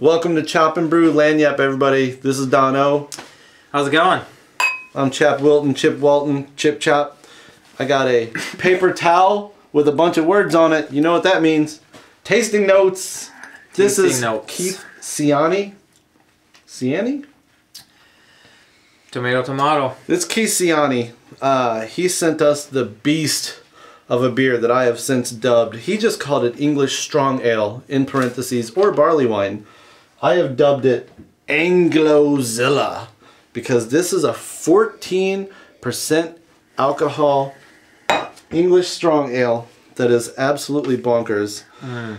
Welcome to Chop and Brew Lanyap, everybody. This is DonO. How's it going? I'm Chap Wilton, Chip Walton, Chip Chop. I got a paper towel with a bunch of words on it. You know what that means. Tasting notes. This is Keith Ciani. Ciani? Tomato. This is Keith Ciani. He sent us the beast of a beer that I have since dubbed. He just called it English Strong Ale, in parentheses, or barley wine. I have dubbed it ANGLOZILLA because this is a 14% alcohol English Strong Ale that is absolutely bonkers. I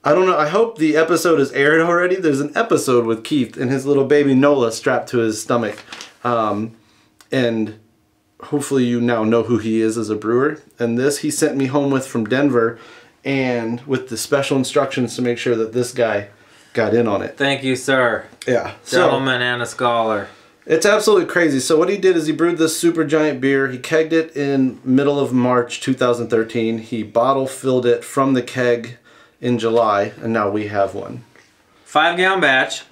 don't know, I hope the episode is aired already. There's an episode with Keith and his little baby Nola strapped to his stomach. And hopefully you now know who he is as a brewer. And this he sent me home with from Denver, and with the special instructions to make sure that this guy got in on it. Thank you, sir. Yeah. Gentleman and a scholar. It's absolutely crazy. So what he did is he brewed this super giant beer. He kegged it in middle of March 2013. He bottle filled it from the keg in July, and now we have one. 5-gallon batch.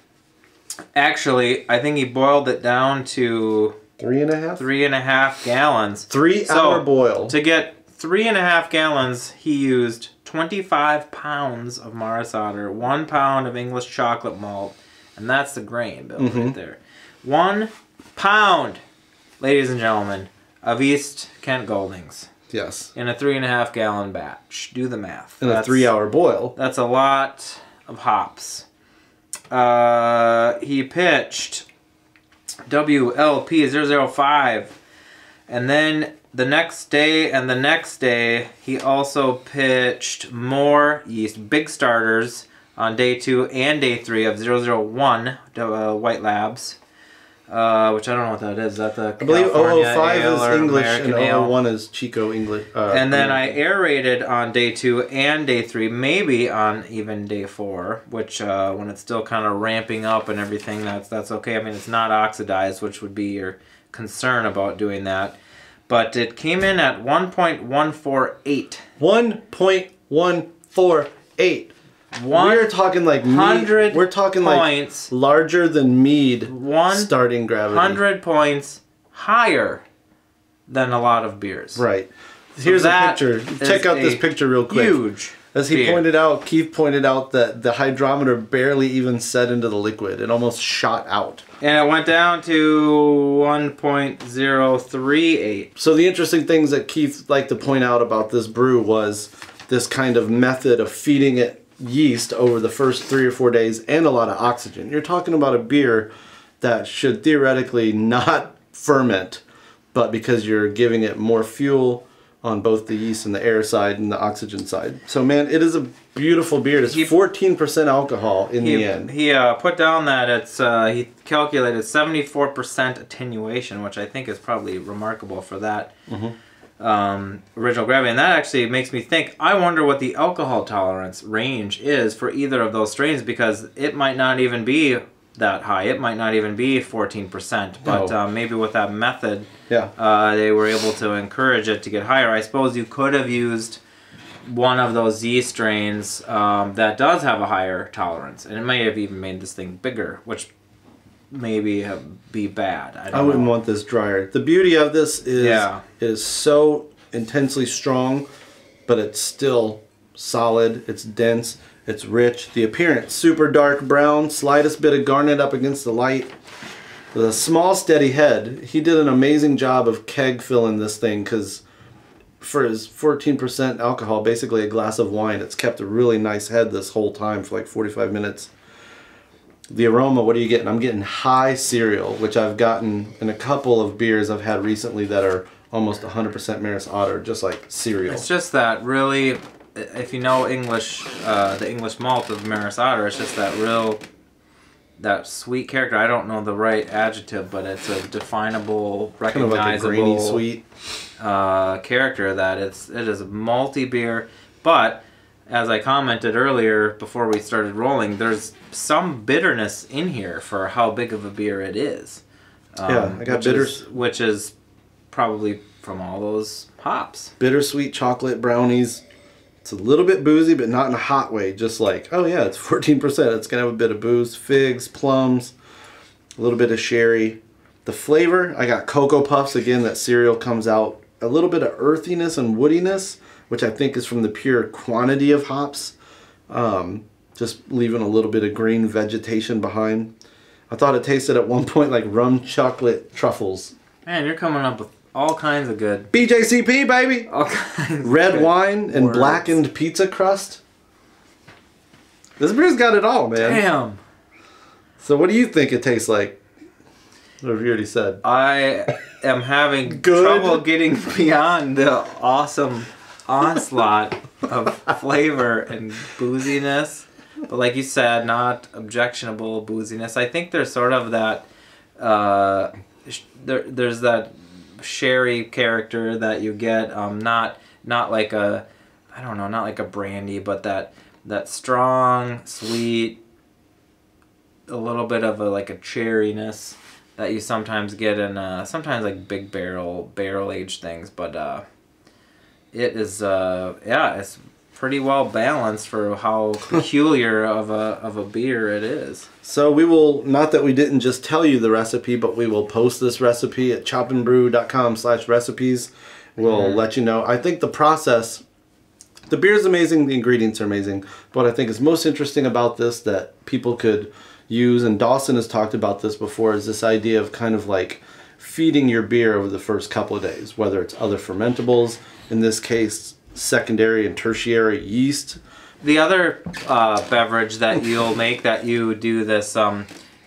Actually, I think he boiled it down to 3.5? 3.5 gallons. 3-hour boil. To get 3.5 gallons, he used 25 pounds of Maris Otter, 1 pound of English chocolate malt, and that's the grain bill right there. 1 pound, ladies and gentlemen, of East Kent Goldings. Yes. In a 3.5 gallon batch. Do the math. In a 3-hour boil. That's a lot of hops. He pitched WLP005, and then the next day and the next day he also pitched more yeast, big starters, on day 2 and day 3 of 001 White Labs, which I don't know what that is. Is that the I believe California 005 Ale is or English American and Ale? 001 is Chico English. And then I aerated on day 2 and day 3, maybe on even day 4, which when it's still kind of ramping up and everything, that's okay. I mean, it's not oxidized, which would be your concern about doing that. But it came in at 1.148. 1.148. We're talking like mead. We're talking points, like larger than mead starting gravity. 100 points higher than a lot of beers. Right. Here's a picture. Check out this picture real quick. Huge. As he pointed out, Keith pointed out that the hydrometer barely even set into the liquid. It almost shot out. And it went down to 1.038. So the interesting things that Keith liked to point out about this brew was this kind of method of feeding it yeast over the first 3 or 4 days and a lot of oxygen. You're talking about a beer that should theoretically not ferment, but because you're giving it more fuel on both the yeast and the air side and the oxygen side. So man, it is a beautiful beer. It's 14% alcohol in the end. He put down that it's he calculated 74% attenuation, which I think is probably remarkable for that. Original gravity, and that actually makes me think, I wonder what the alcohol tolerance range is for either of those strains, because it might not even be that high. It might not even be 14%, but maybe with that method they were able to encourage it to get higher. I suppose you could have used one of those yeast strains that does have a higher tolerance, and it may have even made this thing bigger, which maybe be bad. I wouldn't want this drier. The beauty of this is it is so intensely strong, but it's still solid. It's dense. It's rich. The appearance, super dark brown, slightest bit of garnet up against the light. With a small steady head. He did an amazing job of keg filling this thing, because for his 14% alcohol, basically a glass of wine, it's kept a really nice head this whole time for like 45 minutes. The aroma, what are you getting? I'm getting high cereal, which I've gotten in a couple of beers I've had recently that are almost 100% Maris Otter, just like cereal. It's just that really, if you know English, the English malt of Maris Otter, it's just that that sweet character. I don't know the right adjective, but it's a definable, recognizable, kind of like a grainy sweet character that it is a malty beer, but as I commented earlier before we started rolling, there's some bitterness in here for how big of a beer it is. Yeah, I got bitters. Which is probably from all those hops. Bittersweet chocolate brownies, It's a little bit boozy, but not in a hot way. Just like, oh yeah, it's 14%. It's going to have a bit of booze, figs, plums, a little bit of sherry. The flavor, I got Cocoa Puffs. Again, that cereal comes out. A little bit of earthiness and woodiness, which I think is from the pure quantity of hops. Just leaving a little bit of green vegetation behind. I thought it tasted at one point like rum chocolate truffles. Man, you're coming up with all kinds of good. BJCP, baby! All kinds Red of wine and words. blackened pizza crust. This beer's got it all, man. Damn. So what do you think it tastes like? What have you already said? I am having Good. trouble getting beyond the awesome onslaught of flavor and booziness. But like you said, not objectionable booziness. I think there's sort of that, there's that sherry character that you get, not like a, I don't know, not like a brandy, but that strong, sweet, a little bit of like a cherryness that you sometimes get in sometimes like big barrel aged things, but it is yeah, it's pretty well balanced for how peculiar of a beer it is. So we will, not that we didn't just tell you the recipe, but we will post this recipe at chopandbrew.com/recipes. We'll let you know. I think the process, the beer is amazing, the ingredients are amazing, but what I think is most interesting about this that people could use, and Dawson has talked about this before, is this idea of kind of like feeding your beer over the first couple of days, whether it's other fermentables, in this case secondary and tertiary yeast. The other beverage that you'll make that you do this,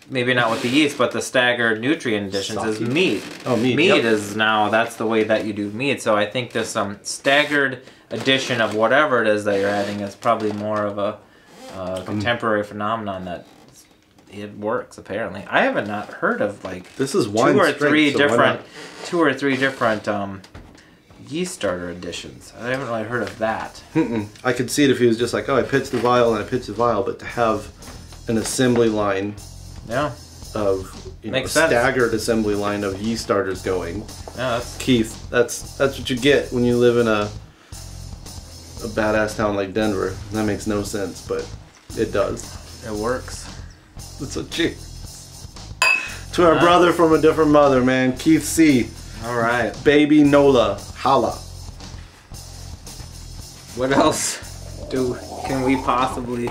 maybe not with the yeast, but the staggered nutrient additions is mead. Oh, mead. Mead Yep. is now, that's the way that you do mead. So I think this staggered addition of whatever it is that you're adding is probably more of a contemporary phenomenon that it works apparently. I haven't not heard of like This is wine two or strength, three different yeast starter additions. I haven't really heard of that. I could see it if he was just like, oh, I pitched the vial and I pitched the vial, but to have an assembly line Yeah. of, you know, a Makes sense. staggered assembly line of yeast starters going. Yeah, that's Keith, that's what you get when you live in a badass town like Denver. That makes no sense, but it does. it works. It's a cheers to our brother from a different mother, man. Keith C. All right. Baby Nola. Holla. What else can we possibly?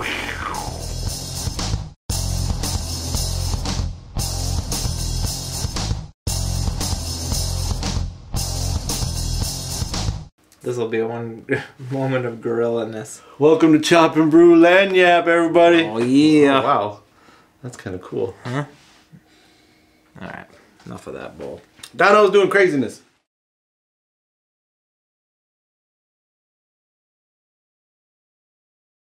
This will be one moment of gorilla-ness. Welcome to Chop and Brew Lanyap, everybody. Oh yeah. Oh, wow. That's kind of cool. Huh? All right. Enough of that bull. DonO's doing craziness.